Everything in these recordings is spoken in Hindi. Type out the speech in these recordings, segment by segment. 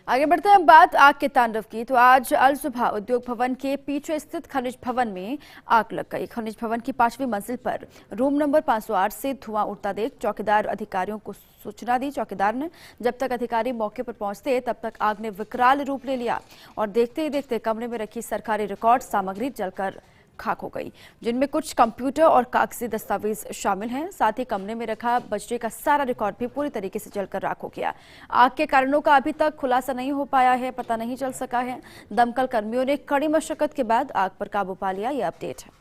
आगे बढ़ते हैं बात आग के तांडव की। तो आज अल सुबह उद्योग भवन के पीछे स्थित खनिज भवन में आग लग गई। खनिज भवन की 5वीं मंजिल पर रूम नंबर 508 से धुआं उठता देख चौकीदार अधिकारियों को सूचना दी। चौकीदार ने जब तक अधिकारी मौके पर पहुंचते तब तक आग ने विकराल रूप ले लिया और देखते ही देखते कमरे में रखी सरकारी रिकॉर्ड सामग्री जलकर खाक हो गई, जिनमें कुछ कंप्यूटर और कागजी दस्तावेज शामिल हैं। साथ ही कमरे में रखा बजरी का सारा रिकॉर्ड भी पूरी तरीके से जलकर राख हो गया। आग के कारणों का अभी तक खुलासा नहीं हो पाया है, पता नहीं चल सका है। दमकल कर्मियों ने कड़ी मशक्कत के बाद आग पर काबू पा लिया, ये अपडेट है।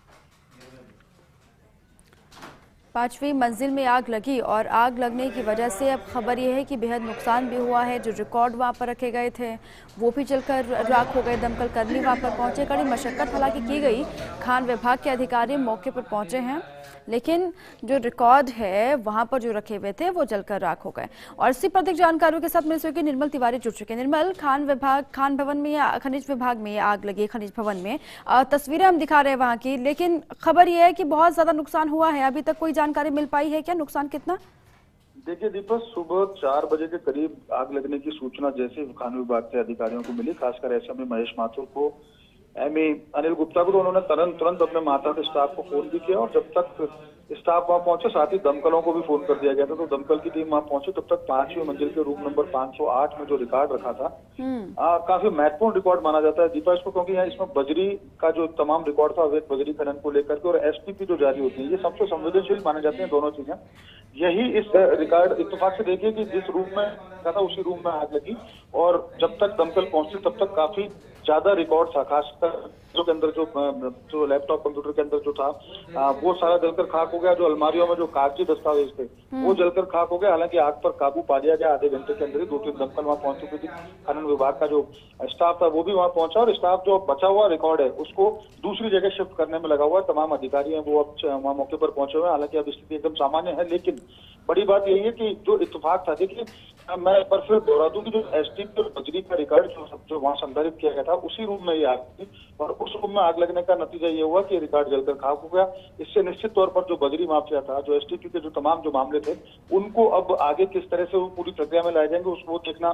5वीं मंजिल में आग लगी और आग लगने की वजह से अब खबर यह है कि बेहद नुकसान भी हुआ है। जो रिकॉर्ड वहां पर रखे गए थे वो भी जलकर राख हो गए। दमकल कर्मी वहां पर पहुंचे, कड़ी मशक्कत हालांकि की गई। खान विभाग के अधिकारी मौके पर पहुंचे हैं, लेकिन जो रिकॉर्ड है वहां पर जो रखे हुए थे वो जलकर राख हो गए। और इसी पर अधिक जानकारियों के साथ मेरे सहयोगी निर्मल तिवारी जुड़ चुके हैं। निर्मल, खान भवन में या खनिज विभाग में आग लगी, खनिज भवन में तस्वीरें हम दिखा रहे हैं वहां की, लेकिन खबर यह है कि बहुत ज्यादा नुकसान हुआ है। अभी तक कोई जानकारी मिल पाई है क्या? नुकसान कितना? देखिए दीपक, सुबह 4 बजे के करीब आग लगने की सूचना जैसे खान विभाग के अधिकारियों को मिली, खासकर एसएमई महेश माथुर को, एमई अनिल गुप्ता को, तो उन्होंने तुरंत अपने माता के स्टाफ को फोन भी किया और जब तक स्टाफ वहां पहुंचे साथ ही दमकलों को भी फोन कर दिया गया था। तो दमकल की टीम वहां पहुंची, तब तक 5वीं मंजिल के रूम नंबर 508 में जो रिकॉर्ड रखा था काफी महत्वपूर्ण रिकॉर्ड माना जाता है दीपा इसको, क्योंकि यहाँ इसमें बजरी का जो तमाम रिकॉर्ड था अवैध बजरी खनन को लेकर के और एसटीपी जो जारी होती है, ये सबसे संवेदनशील माने जाते हैं दोनों चीजें। यही इस रिकॉर्ड इत्तेफाक से देखिए कि जिस रूम में था उसी रूम में आग लगी और जब तक दमकल पहुंची तब तक काफी ज्यादा रिकॉर्ड था, खासकर के अंदर जो लैपटॉप कंप्यूटर के अंदर जो था वो सारा जलकर खाक हो गया। जो अलमारियों में जो कागजी दस्तावेज थे वो जलकर खाक हो गया। हालांकि आग पर काबू पा लिया गया आधे घंटे के अंदर ही। 2-3 दमकल वहां पहुंच चुकी थी। खनन विभाग का जो स्टाफ था वो भी वहां पहुंचा और स्टाफ जो बचा हुआ रिकॉर्ड है उसको दूसरी जगह शिफ्ट करने में लगा हुआ है। तमाम अधिकारी हैं वो अब वहां मौके पर पहुंचे हुए हैं। हालांकि अब स्थिति एकदम सामान्य है, लेकिन बड़ी बात यही है कि जो इत्तेफाक था, देखिए मैं एक बार फिर दोहरा दूं कि जो एसटीपी और बजरी का रिकॉर्ड जो वहां संधारित किया गया था उसी रूम में ये आग थी और उस रूम में आग लगने का नतीजा ये हुआ कि रिकॉर्ड जलकर खाक हो गया। इससे निश्चित तौर पर जो बजरी माफिया था, जो एसटीपी के जो तमाम जो मामले थे, उनको अब आगे किस तरह से वो पूरी प्रक्रिया में लाए जाएंगे उसको देखना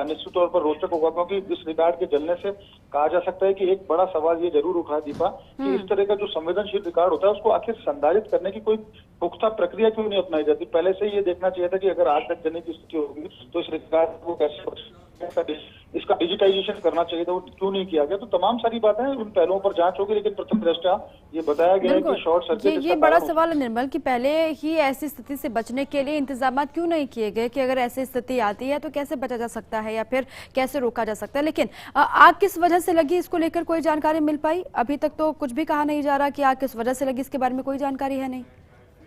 निश्चित तौर पर रोचक होगा, क्योंकि इस रिकॉर्ड के जलने से कहा जा सकता है कि एक बड़ा सवाल ये जरूर उठा है दीपा कि इस तरह का जो संवेदनशील रिकॉर्ड होता है उसको आखिर संधारित करने की कोई पुख्ता प्रक्रिया क्यों नहीं अपनाई जाती। पहले से ये देखना चाहिए था कि अगर आग लग जाने की स्थिति होगी तो इस रिकॉर्ड को कैसे इसका डिजिटाइजेशन करना चाहिए था, वो क्यों नहीं किया गया। तो तमाम सारी बातें उन पहलुओं पर जांच होगी, लेकिन प्रथम दृष्टया ये बताया गया है कि शॉर्ट सर्किट ये बड़ा सवाल है निर्मल कि पहले ही ऐसी स्थिति से बचने के लिए इंतजाम क्यों नहीं किए गए कि अगर ऐसी स्थिति आती है तो कैसे बचा जा सकता है या फिर कैसे रोका जा सकता है। लेकिन आग किस वजह से लगी इसको लेकर कोई जानकारी मिल पाई? अभी तक तो कुछ भी कहा नहीं जा रहा कि आग किस वजह से लगी, इसके बारे में कोई जानकारी है नहीं।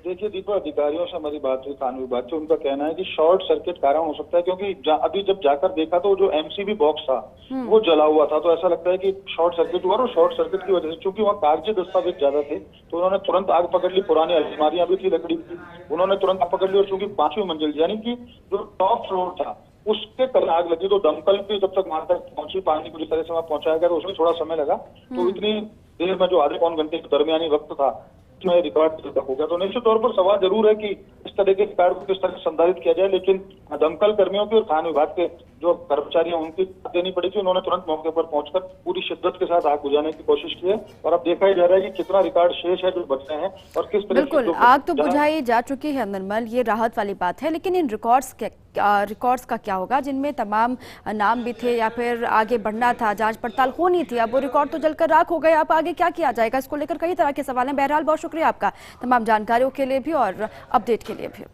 देखिए दीपा, अधिकारियों से हमारी बात हुई खान विभाग से, उनका कहना है कि शॉर्ट सर्किट कारण हो सकता है, क्योंकि अभी जब जाकर देखा तो जो एमसीबी बॉक्स था वो जला हुआ था। तो ऐसा लगता है कि शॉर्ट सर्किट हुआ और शॉर्ट सर्किट की वजह से, चूंकि वहाँ कागजी दस्तावेज ज्यादा थे तो उन्होंने तुरंत आग पकड़ ली। पुरानी अलमारियां भी थी लकड़ी की, उन्होंने तुरंत आग पकड़ ली और चूंकि 5वीं मंजिल यानी कि जो टॉप फ्लोर था उसके तले आग लगी, तो दमकल भी जब तक वहां तक पहुंची, पानी पूरी तरह से वहां पहुंचाया गया तो उसमें थोड़ा समय लगा। तो इतनी देर में जो आधे पौन घंटे के दरमियानी वक्त था में रिकॉर्ड हो गया। तो निश्चित तौर पर सवाल जरूर है कि इस तरह के रिकॉर्ड को किस तरह संधारित किया जाए, लेकिन दमकल कर्मियों की और खान विभाग के जो कर्मचारी हैं उनकी देनी पड़ी थी। उन्होंने तुरंत मौके पर पहुंचकर पूरी शिद्दत के साथ आग बुझाने की कोशिश की है और अब देखा ही जा रहा है कि कितना रिकॉर्ड शेष है जो बचे हैं और किस तरह। बिल्कुल, आग तो बुझाई जा चुकी है निर्मल, ये राहत वाली बात है, लेकिन इन रिकॉर्ड्स का क्या होगा जिनमें तमाम नाम भी थे या फिर आगे बढ़ना था, जांच पड़ताल होनी थी? अब वो रिकॉर्ड तो जलकर राख हो गए, अब आगे क्या किया जाएगा? इसको लेकर कई तरह के सवाल हैं। बहरहाल बहुत शुक्रिया आपका तमाम जानकारियों के लिए भी और अपडेट के लिए भी।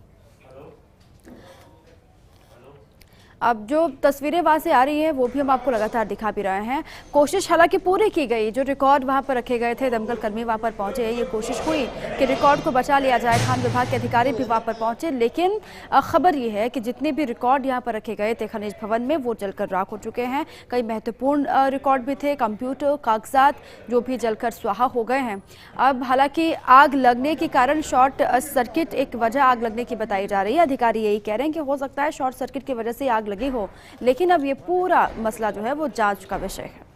अब जो तस्वीरें वहां से आ रही हैं वो भी हम आपको लगातार दिखा भी रहे हैं। कोशिश हालांकि पूरी की गई, जो रिकॉर्ड वहां पर रखे गए थे, दमकल कर्मी वहां पर पहुंचे, ये कोशिश हुई कि रिकॉर्ड को बचा लिया जाए। खान विभाग के अधिकारी भी वहां पर पहुंचे, लेकिन खबर ये है कि जितने भी रिकॉर्ड यहाँ पर रखे गए थे खनिज भवन में वो जलकर राख हो चुके हैं। कई महत्वपूर्ण रिकॉर्ड भी थे, कंप्यूटर, कागजात जो भी जलकर स्वाहा हो गए हैं। अब हालांकि आग लगने के कारण शॉर्ट सर्किट एक वजह आग लगने की बताई जा रही है। अधिकारी यही कह रहे हैं कि हो सकता है शॉर्ट सर्किट की वजह से आग लगी हो, लेकिन अब ये पूरा मसला जो है वो जांच का विषय है।